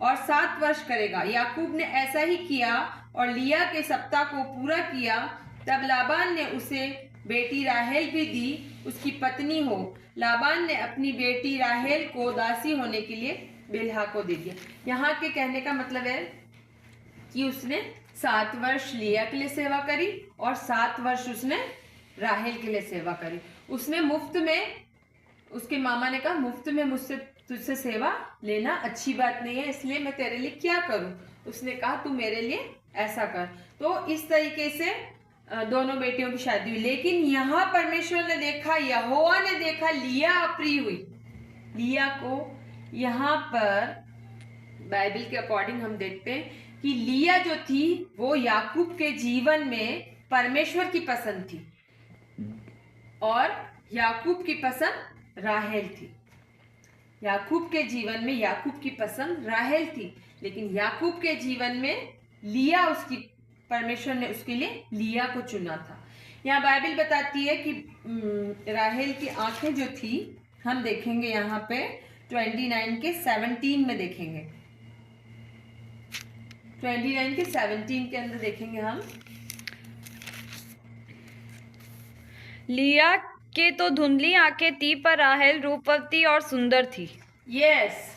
और 7 वर्ष करेगा। याकूब ने ऐसा ही किया और लिया के सप्ताह को पूरा किया। तब लाबान ने उसे बेटी राहेल भी दी, उसकी पत्नी हो। लाबान ने अपनी बेटी राहेल को दासी होने के लिए बिल्हा को दे दिया। यहाँ के कहने का मतलब है कि उसने 7 वर्ष लिया के लिए सेवा करी और 7 वर्ष उसने राहेल के लिए सेवा करी। उसने मुफ्त में, उसके मामा ने कहा मुफ्त में मुझसे तुझसे सेवा लेना अच्छी बात नहीं है, इसलिए मैं तेरे लिए क्या करूं। उसने कहा तू मेरे लिए ऐसा कर। तो इस तरीके से दोनों बेटियों की शादी हुई। लेकिन यहाँ परमेश्वर ने देखा, यहोवा ने देखा लिया अप्रिय हुई। लिया को यहाँ पर बाइबल के अकॉर्डिंग हम देखते हैं कि लिया जो थी वो याकूब के जीवन में परमेश्वर की पसंद थी और याकूब की पसंद राहेल थी। याकूब के जीवन में याकूब की पसंद राहेल थी, लेकिन याकूब के जीवन में लिया, उसकी परमेश्वर ने उसके लिए लिया को चुना था। यहाँ बाइबल बताती है कि राहेल की आंखें जो थी, हम देखेंगे यहाँ पे 29 के 17 में देखेंगे। 29 के 17 के अंदर देखेंगे हम। लिया के तो धुंधली आंखें थी, पर राहेल रूपवती और सुंदर थी। यस,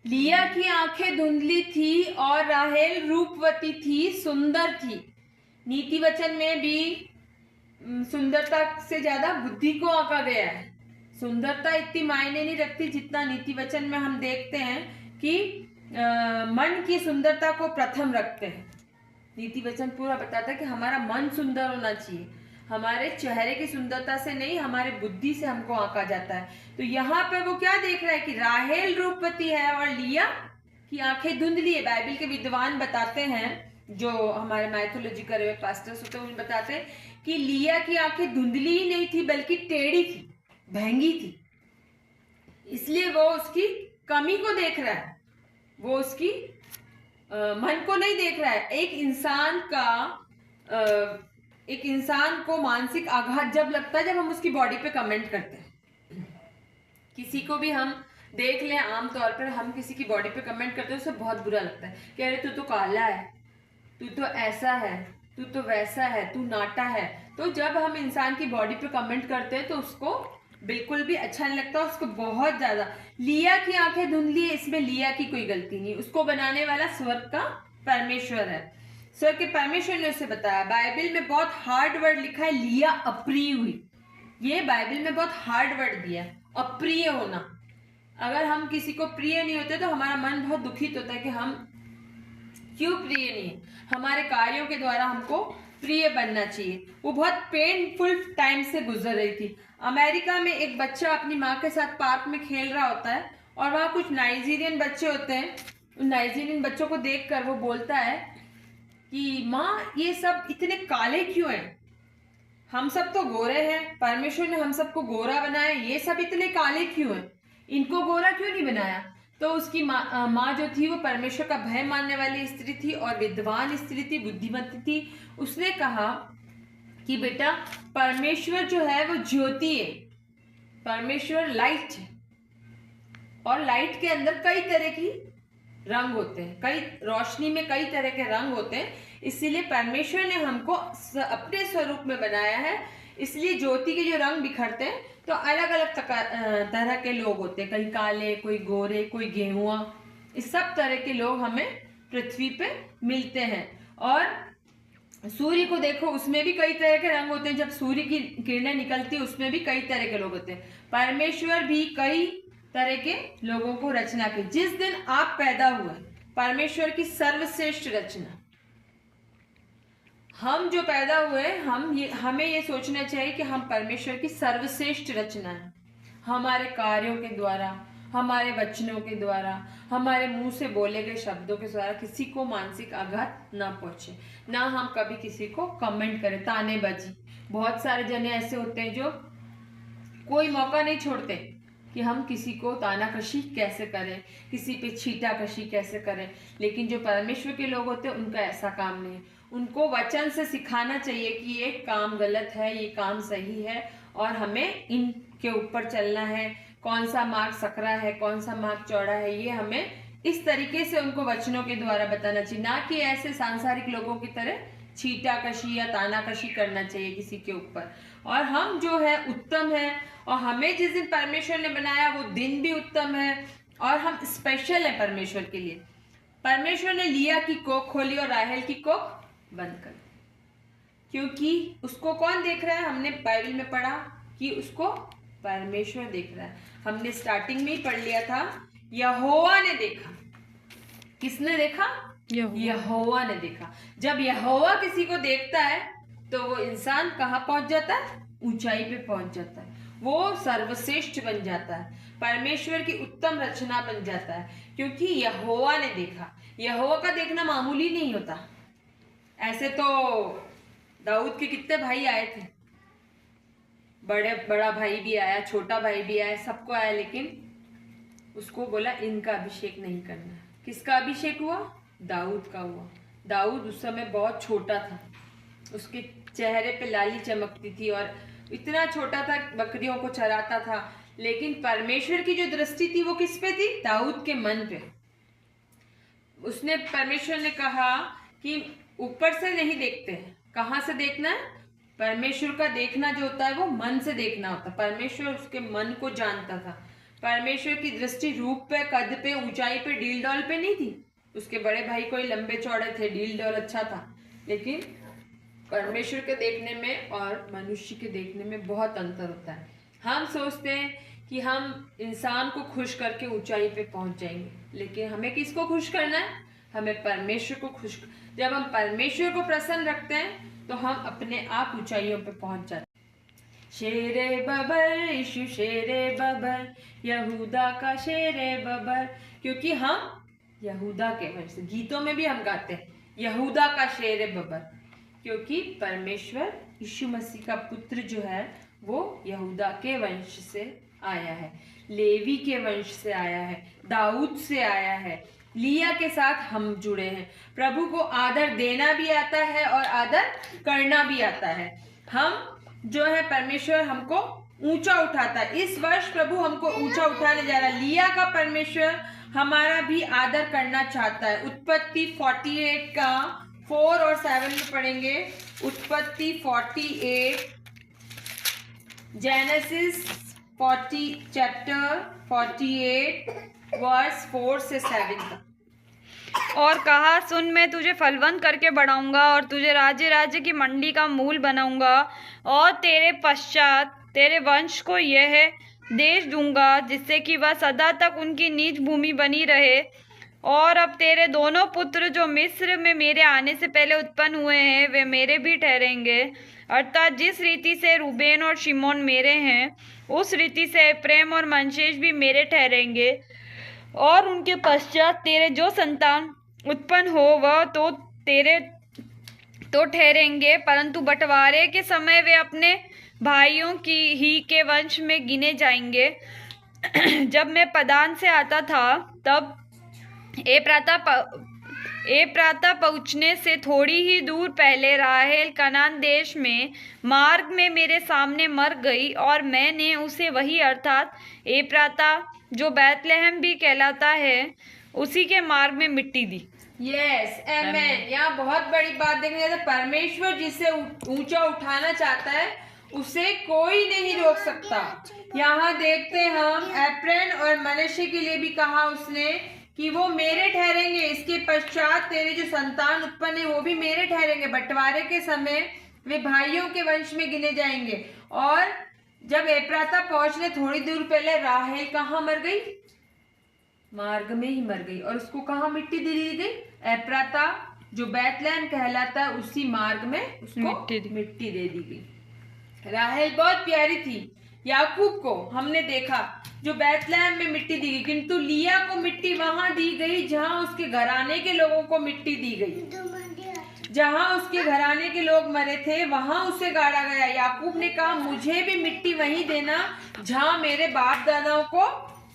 लिया की आंखें धुंधली थी और राहेल रूपवती थी, सुंदर थी। नीति वचन में भी सुंदरता से ज्यादा बुद्धि को आंका गया है। सुंदरता इतनी मायने नहीं रखती जितना नीति वचन में हम देखते हैं कि मन की सुंदरता को प्रथम रखते हैं। नीति वचन पूरा बताता है कि हमारा मन सुंदर होना चाहिए, हमारे चेहरे की सुंदरता से नहीं, हमारे बुद्धि से हमको आंका जाता है। तो यहाँ पे वो क्या देख रहा है कि राहेल रूपवती है और लिया की आंखें धुंधली है। बाइबल के विद्वान बताते हैं, जो हमारे माइथोलॉजी करे हुए पास्टर्स होते हैं, उन्हें बताते हैं कि लिया की आंखें धुंधली ही नहीं थी बल्कि टेढ़ी थी, भैंगी थी। इसलिए वो उसकी कमी को देख रहा है, वो उसकी मन को नहीं देख रहा है। एक इंसान को मानसिक आघात जब लगता है जब हम उसकी बॉडी पे कमेंट करते हैं। किसी को भी हम देख लें, आमतौर पर हम किसी की बॉडी पे कमेंट करते हैं, उसे बहुत बुरा लगता है कि अरे तू तो काला है, तू तो ऐसा है, तू तो वैसा है, तू नाटा है। तो जब हम इंसान की बॉडी पे कमेंट करते हैं तो उसको बिल्कुल भी अच्छा नहीं लगता, उसको बहुत ज्यादा। लिया की आंखें धुंधली है, इसमें लिया की कोई गलती नहीं, उसको बनाने वाला स्वर्ग का परमेश्वर है। स्वर्ग के परमेश्वर ने उसे बताया। बाइबल में बहुत हार्ड वर्ड लिखा है, लिया अप्रिय हुई। ये बाइबल में बहुत हार्ड वर्ड दिया, अप्रिय होना। अगर हम किसी को प्रिय नहीं होते तो हमारा मन बहुत दुखित होता है कि हम क्यों प्रिय नहीं, हमारे कार्यों के द्वारा हमको प्रिय बनना चाहिए। वो बहुत पेनफुल टाइम से गुजर रही थी। अमेरिका में एक बच्चा अपनी माँ के साथ पार्क में खेल रहा होता है और वहाँ कुछ नाइजीरियन बच्चे होते हैं। उन नाइजीरियन बच्चों को देखकर वो बोलता है कि माँ ये सब इतने काले क्यों हैं, हम सब तो गोरे हैं, परमेश्वर ने हम सबको गोरा बनाया, ये सब इतने काले क्यों हैं, इनको गोरा क्यों नहीं बनाया। तो उसकी माँ जो थी वो परमेश्वर का भय मानने वाली स्त्री थी और विद्वान स्त्री थी, बुद्धिमती थी। उसने कहा कि बेटा परमेश्वर जो है वो ज्योति है, परमेश्वर लाइट है और लाइट के अंदर कई तरह की रंग होते हैं, कई रोशनी में कई तरह के रंग होते हैं। इसीलिए परमेश्वर ने हमको अपने स्वरूप में बनाया है। इसलिए ज्योति के जो रंग बिखरते हैं तो अलग अलग तरह के लोग होते हैं, कहीं काले, कोई गोरे, कोई गेहुआ, इस सब तरह के लोग हमें पृथ्वी पे मिलते हैं। और सूर्य को देखो, उसमें भी कई तरह के रंग होते हैं, जब सूर्य की किरणें निकलती है उसमें भी कई तरह के लोग होते हैं। परमेश्वर भी कई तरह के लोगों को रचना की। जिस दिन आप पैदा हुए, परमेश्वर की सर्वश्रेष्ठ रचना, हम जो पैदा हुए, हमें ये सोचना चाहिए कि हम परमेश्वर की सर्वश्रेष्ठ रचना है। हमारे कार्यों के द्वारा, हमारे वचनों के द्वारा, हमारे मुंह से बोले गए शब्दों के द्वारा किसी को मानसिक आघात ना पहुंचे, ना हम कभी किसी को कमेंट करें, तानेबाजी। बहुत सारे जने ऐसे होते हैं जो कोई मौका नहीं छोड़ते कि हम किसी को तानाकशी कैसे करें, किसी पे छीटाकशी कैसे करें। लेकिन जो परमेश्वर के लोग होते हैं उनका ऐसा काम नहीं है। उनको वचन से सिखाना चाहिए कि ये काम गलत है, ये काम सही है और हमें इनके ऊपर चलना है। कौन सा मार्ग सकरा है, कौन सा मार्ग चौड़ा है, ये हमें इस तरीके से उनको वचनों के द्वारा बताना चाहिए, ना कि ऐसे सांसारिक लोगों की तरह छीटाकशी या तानाकशी करना चाहिए किसी के ऊपर। और हम जो है उत्तम है, और हमें जिस दिन परमेश्वर ने बनाया वो दिन भी उत्तम है, और हम स्पेशल है परमेश्वर के लिए। परमेश्वर ने लिया की कोख खोली और राहेल की कोख बंद कर दी, क्योंकि उसको कौन देख रहा है? हमने बाइबल में पढ़ा कि उसको परमेश्वर देख रहा है। हमने स्टार्टिंग में ही पढ़ लिया था, यहोवा ने देखा। किसने देखा? यहोवा ने देखा। जब यहोवा किसी को देखता है तो वो इंसान कहाँ पहुंच जाता है? ऊंचाई पे पहुंच जाता है, वो सर्वश्रेष्ठ बन जाता है, परमेश्वर की उत्तम रचना बन जाता है, क्योंकि यहोवा ने देखा। यहोवा का देखना मामूली नहीं होता। ऐसे तो दाऊद के कितने भाई आए थे, बड़ा भाई भी आया, छोटा भाई भी आया, सबको आया, लेकिन उसको बोला इनका अभिषेक नहीं करना। किसका अभिषेक हुआ? दाऊद का हुआ। दाऊद उस समय बहुत छोटा था, उसके चेहरे पे लाली चमकती थी और इतना छोटा था, बकरियों को चराता था, लेकिन परमेश्वर की जो दृष्टि थी वो किस पे थी? दाऊद के मन पे। उसने परमेश्वर ने कहा कि ऊपर से नहीं देखते हैं, कहाँ से देखना है? परमेश्वर का देखना जो होता है वो मन से देखना होता है। परमेश्वर उसके मन को जानता था। परमेश्वर की दृष्टि रूप पे, कद पे, ऊंचाई पे, डील डॉल पे नहीं थी। उसके बड़े भाई कोई लंबे चौड़े थे, डील डॉल अच्छा था, लेकिन परमेश्वर के देखने में और मनुष्य के देखने में बहुत अंतर होता है। हम सोचते हैं कि हम इंसान को खुश करके ऊंचाई पे पहुंच जाएंगे, लेकिन हमें किसको खुश करना है? हमें परमेश्वर को खुश। जब हम परमेश्वर को प्रसन्न रखते हैं तो हम अपने आप ऊंचाइयों पे पहुंच जाते हैं। शेरे बबर यीशु शेरे बबर, यहूदा का शेरे बबर, क्योंकि हम यहूदा के वंश से। गीतों में भी हम गाते हैं यहूदा का शेरे बबर, क्योंकि परमेश्वर यीशु मसीह का पुत्र जो है वो यहूदा के वंश से आया है, लेवी के वंश से आया है, दाऊद से आया है। लिया के साथ हम जुड़े हैं। प्रभु को आदर देना भी आता है और आदर करना भी आता है। हम जो है परमेश्वर हमको ऊंचा उठाता है। इस वर्ष प्रभु हमको ऊंचा उठाने जा रहा है। लिया का परमेश्वर हमारा भी आदर करना चाहता है। उत्पत्ति 48 का 4 और 7 में पढ़ेंगे। उत्पत्ति 48, जेनेसिस 40 चैप्टर 48 वर्स 4 से 7 तक। और कहा, सुन, मैं तुझे फलवंत करके बढ़ाऊंगा और तुझे राज्य राज्य की मंडी का मूल बनाऊंगा, और तेरे पश्चात तेरे वंश को यह देश दूंगा जिससे कि वह सदा तक उनकी निज भूमि बनी रहे। और अब तेरे दोनों पुत्र जो मिस्र में मेरे आने से पहले उत्पन्न हुए हैं वे मेरे भी ठहरेंगे, अर्थात जिस रीति से रूबेन और शिमोन मेरे हैं उस रीति से एप्रैम और मनशेष भी मेरे ठहरेंगे। और उनके पश्चात तेरे जो संतान उत्पन्न हो वह तो तेरे तो ठहरेंगे, परंतु बंटवारे के समय वे अपने भाइयों की ही के वंश में गिने जाएंगे। जब मैं पदान से आता था तब एप्राता पहुँचने से थोड़ी ही दूर पहले राहेल कनान देश में मार्ग में मेरे सामने मर गई, और मैंने उसे वही अर्थात एप्राता जो बैतलहम भी कहलाता है उसी के मार्ग में मिट्टी दी। यस, आमेन। यहाँ बहुत बड़ी बात देखने जाते, परमेश्वर जिसे ऊंचा उठाना चाहता है उसे कोई नहीं रोक सकता। यहाँ देखते हम एप्रैम और मनश्शे के लिए भी कहा उसने कि वो मेरे ठहरेंगे। इसके पश्चात तेरे जो संतान उत्पन्न है वो भी मेरे ठहरेंगे। बंटवारे के समय वे भाइयों के वंश में गिने जाएंगे। और जब एप्राता पहुंचने थोड़ी दूर पहले राहेल कहाँ मर गई? मार्ग में ही मर गई। और उसको कहाँ मिट्टी दे दी गई? एप्राता जो बैतलहम कहलाता है उसी मार्ग में उसको मिट्टी दे दी गई। राहेल बहुत प्यारी थी। याकूब को हमने देखा जो बैतलहम में मिट्टी दी गई, किंतु लिया को मिट्टी वहां दी गई जहां उसके घराने के लोगों को मिट्टी दी गई। जहां उसके घराने के लोग मरे थे वहां उसे गाड़ा गया। याकूब ने कहा मुझे भी मिट्टी वहीं देना जहां मेरे बाप दादाओं को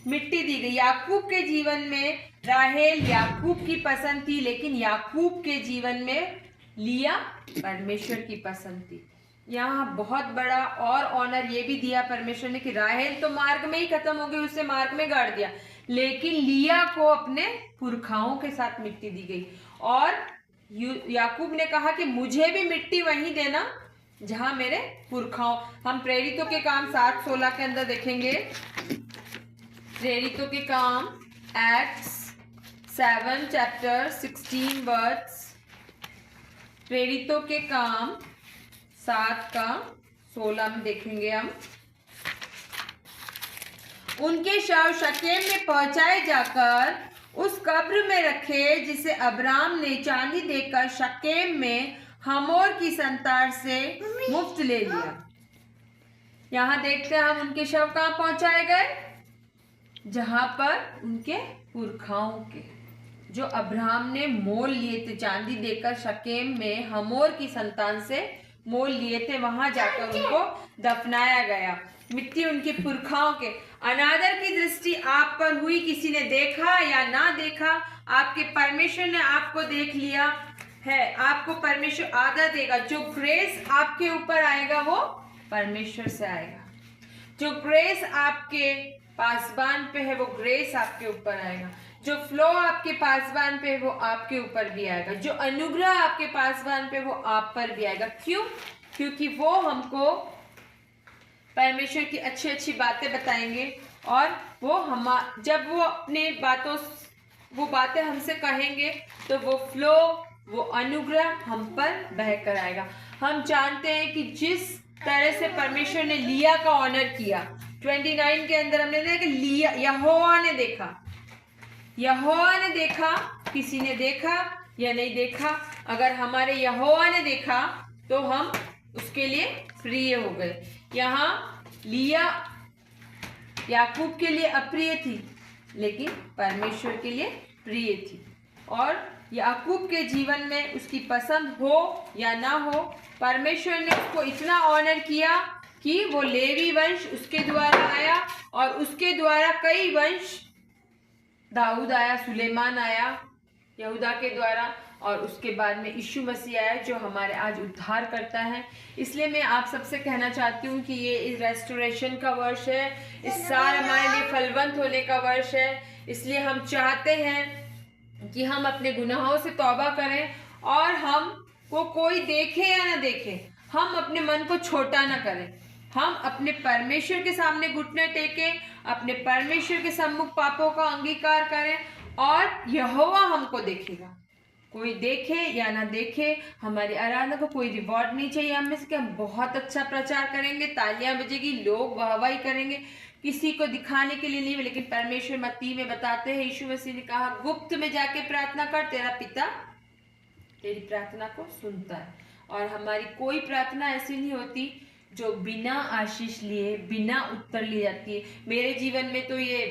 मिट्टी दी गई। याकूब के जीवन में राहेल याकूब की पसंद थी, लेकिन याकूब के जीवन में लिया परमेश्वर की पसंद थी। यहाँ बहुत बड़ा और ऑनर ये भी दिया परमेश्वर ने कि राहेल तो मार्ग में ही खत्म हो गई, उसे मार्ग में गाड़ दिया, लेकिन लिया को अपने पुरखाओं के साथ मिट्टी दी गई। और याकूब ने कहा कि मुझे भी मिट्टी वहीं देना जहां मेरे पुरखाओं। हम प्रेरितों के काम 7:16 के अंदर देखेंगे। प्रेरितों के काम एक्ट्स 7 चैप्टर 16 वर्ड्स। प्रेरितों के काम 7:16 में देखेंगे हम। उनके शव शकेम में पहुंचाए जाकर उस कब्र में रखे जिसे अब्राम ने चांदी देकर शकेम में हमोर की संतान से मुफ्त ले लिया। यहाँ देखते हैं हम उनके शव कहाँ पहुंचाए गए, जहां पर उनके पुरखाओं के जो अब्राहम ने मोल लिए थे, चांदी देकर शकेम में हमोर की संतान से मोल लिए थे, वहां जाकर उनको दफनाया गया। मिट्टी उनके पुरखाओं के। अनादर की दृष्टि आप पर हुई, किसी ने देखा या ना देखा, आपके परमेश्वर ने आपको देख लिया है, आपको परमेश्वर आदर देगा। जो ग्रेस आपके ऊपर आएगा वो परमेश्वर से आएगा। जो ग्रेस आपके पासबान पे है वो ग्रेस आपके ऊपर आएगा। जो फ्लो आपके पासबान पे है वो आपके ऊपर भी आएगा। जो अनुग्रह आपके पासबान पे वो आप पर भी आएगा। क्यों? क्योंकि वो हमको परमेश्वर की अच्छी अच्छी बातें बताएंगे और वो जब वो अपने वो बातें हमसे कहेंगे तो वो फ्लो, वो अनुग्रह हम पर बहकर आएगा। हम जानते हैं कि जिस तरह से परमेश्वर ने लिया का ऑनर किया, 29 के अंदर हमने देखा कि लिया यहोवा ने देखा। यहोवा ने देखा, किसी ने देखा या नहीं देखा, अगर हमारे यहोवा ने देखा तो हम उसके लिए प्रिय हो गए। यहाँ लिया याकूब के लिए अप्रिय थी लेकिन परमेश्वर के लिए प्रिय थी। और याकूब के जीवन में उसकी पसंद हो या ना हो, परमेश्वर ने उसको इतना ऑनर किया कि वो लेवी वंश उसके द्वारा आया और उसके द्वारा कई वंश, दाऊद आया, सुलेमान आया यहूदा के द्वारा, और उसके बाद में यीशु मसीह आया जो हमारे आज उद्धार करता है। इसलिए मैं आप सबसे कहना चाहती हूँ कि ये इस रेस्टोरेशन का वर्ष है, इस साल हमारे लिए फलवंत होने का वर्ष है। इसलिए हम चाहते हैं कि हम अपने गुनाहों से तौबा करें और हम को कोई देखे या ना देखे, हम अपने मन को छोटा ना करें। हम अपने परमेश्वर के सामने घुटने टेकें, अपने परमेश्वर के सम्मुख पापों का अंगीकार करें और यहोवा हमको देखेगा। कोई देखे या ना देखे, हमारी आराधना को कोई रिवॉर्ड नहीं चाहिए हम में से कि हम बहुत अच्छा प्रचार करेंगे, तालियां बजेगी, लोग वाहवाही करेंगे, किसी को दिखाने के लिए नहीं। लेकिन परमेश्वर मत्ती में बताते हैं, यीशु मसीह ने कहा गुप्त में जाके प्रार्थना कर, तेरा पिता तेरी प्रार्थना को सुनता है। और हमारी कोई प्रार्थना ऐसी नहीं होती जो बिना आशीष लिए, बिना उत्तर लिए जाती है। मेरे जीवन में तो ये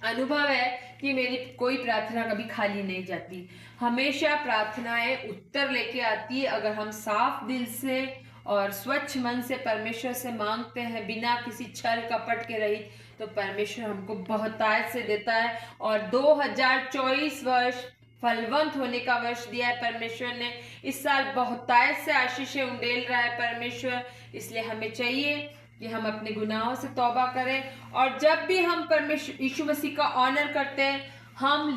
अनुभव है कि मेरी कोई प्रार्थना कभी खाली नहीं जाती, हमेशा प्रार्थनाएं उत्तर लेके आती है। अगर हम साफ दिल से और स्वच्छ मन से परमेश्वर से मांगते हैं, बिना किसी छल कपट के रहित, तो परमेश्वर हमको बहुतायत से देता है। और 2024 वर्ष फलवंत होने का वर्ष दिया है परमेश्वर ने। इस साल बहुतायत से आशीषें उंडेल रहा है परमेश्वर। इसलिए हमें चाहिए कि हम अपने गुनाहों से तौबा करें और जब भी हम परमेश्वर यीशु मसीह का ऑनर करते हैं, हम